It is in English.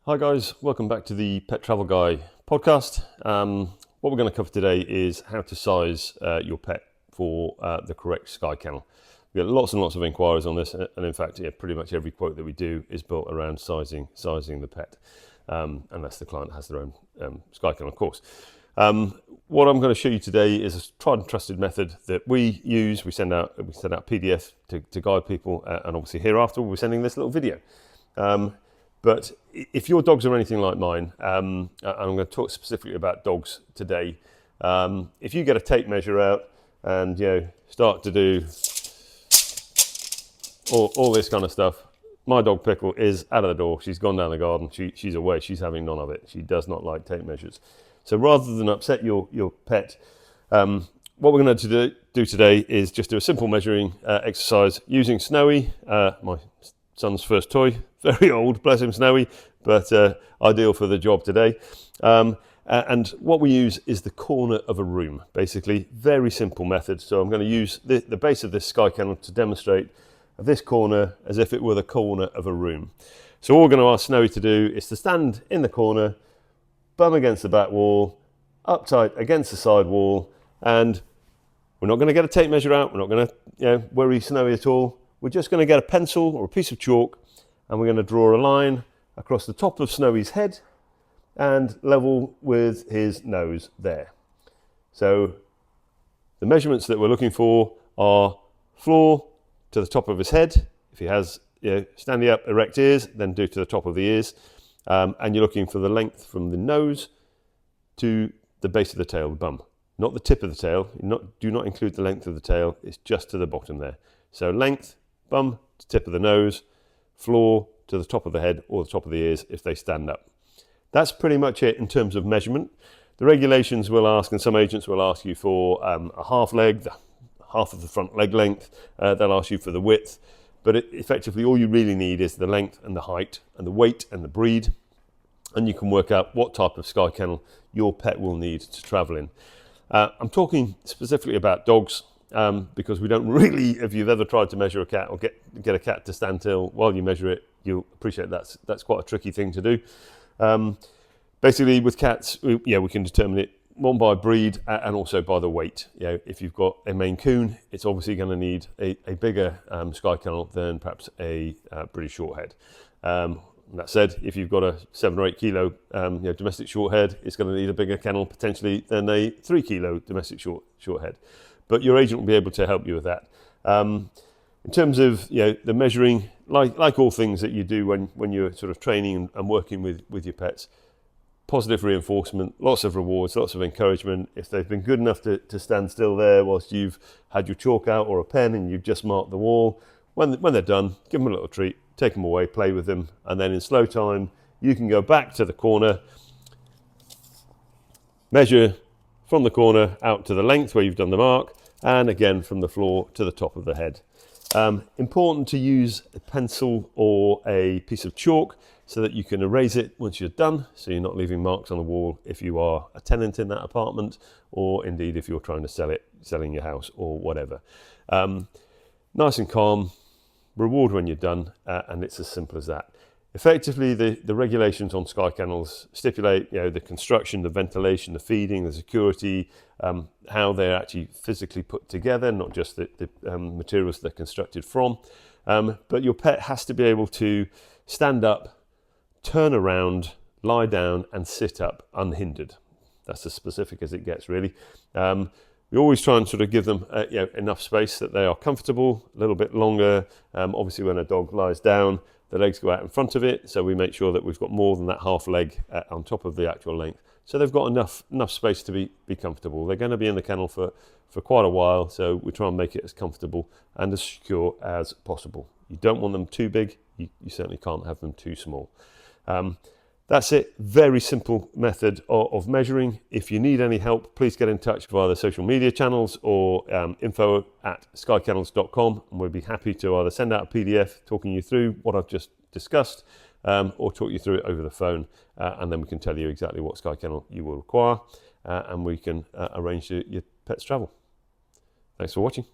Hi guys, welcome back to the Pet Travel Guy podcast. What we're going to cover today is how to size your pet for the correct Sky Kennel. We get lots and lots of inquiries on this, and in fact, pretty much every quote that we do is built around sizing the pet, unless the client has their own Sky Kennel, of course. What I'm going to show you today is a tried and trusted method that we use. We send out PDF to guide people, and obviously hereafter we'll be sending this little video. But if your dogs are anything like mine, and I'm going to talk specifically about dogs today, if you get a tape measure out and start to do all this kind of stuff, my dog Pickle is out of the door. She's gone down the garden. She's away. She's having none of it. She does not like tape measures. So rather than upset your pet, what we're going to do today is just do a simple measuring exercise using Snowy, my son's first toy. Very old, bless him, Snowy, but ideal for the job today. And what we use is the corner of a room, basically. Very simple method. So I'm going to use the base of this Sky Kennel to demonstrate this corner as if it were the corner of a room. So all we're going to ask Snowy to do is to stand in the corner, bum against the back wall, up tight against the side wall, and we're not going to get a tape measure out. We're not going to worry Snowy at all. We're just going to get a pencil or a piece of chalk, and we're going to draw a line across the top of Snowy's head and level with his nose there. So the measurements that we're looking for are floor to the top of his head. If he has standing up erect ears, then do to the top of the ears. And you're looking for the length from the nose to the base of the tail, the bum. Not the tip of the tail. Do not include the length of the tail. It's just to the bottom there. So length, bum to tip of the nose, floor to the top of the head or the top of the ears if they stand up. That's pretty much it in terms of measurement. The regulations will ask, and some agents will ask you for a half leg, half of the front leg length. They'll ask you for the width, but effectively all you really need is the length and the height and the weight and the breed, and you can work out what type of Sky Kennel your pet will need to travel in. I'm talking specifically about dogs, because we don't really, if you've ever tried to measure a cat or get a cat to stand still while you measure it, you'll appreciate that's quite a tricky thing to do. Basically with cats, we can determine it one by breed and also by the weight. If you've got a Maine Coon, it's obviously going to need a bigger Sky Kennel than perhaps a British Shorthair. That said, if you've got a 7 or 8 kilo domestic Shorthair, it's going to need a bigger kennel potentially than a 3 kilo domestic Shorthair. But your agent will be able to help you with that. In terms of the measuring, like all things that you do when you're sort of training and working with your pets, positive reinforcement, lots of rewards, lots of encouragement. If they've been good enough to stand still there whilst you've had your chalk out or a pen and you've just marked the wall, when they're done, give them a little treat, take them away, play with them, and then in slow time, you can go back to the corner, measure from the corner out to the length where you've done the mark, and again from the floor to the top of the head. Important to use a pencil or a piece of chalk so that you can erase it once you're done, so you're not leaving marks on the wall if you are a tenant in that apartment, or indeed if you're trying to selling your house or whatever. Nice and calm, reward when you're done, and it's as simple as that. Effectively, the regulations on Sky Kennels stipulate the construction, the ventilation, the feeding, the security, how they're actually physically put together, not just the materials they're constructed from. But your pet has to be able to stand up, turn around, lie down, and sit up unhindered. That's as specific as it gets, really. We always try and sort of give them enough space that they are comfortable, a little bit longer. Obviously, when a dog lies down, the legs go out in front of it, so we make sure that we've got more than that half leg on top of the actual length. So they've got enough space to be comfortable. They're going to be in the kennel for quite a while, so we try and make it as comfortable and as secure as possible. You don't want them too big, you certainly can't have them too small. That's it. Very simple method of measuring. If you need any help, please get in touch via the social media channels or info@skykennels.com, and we'll be happy to either send out a PDF talking you through what I've just discussed, or talk you through it over the phone, and then we can tell you exactly what Sky Kennel you will require, and we can arrange your pet's travel. Thanks for watching.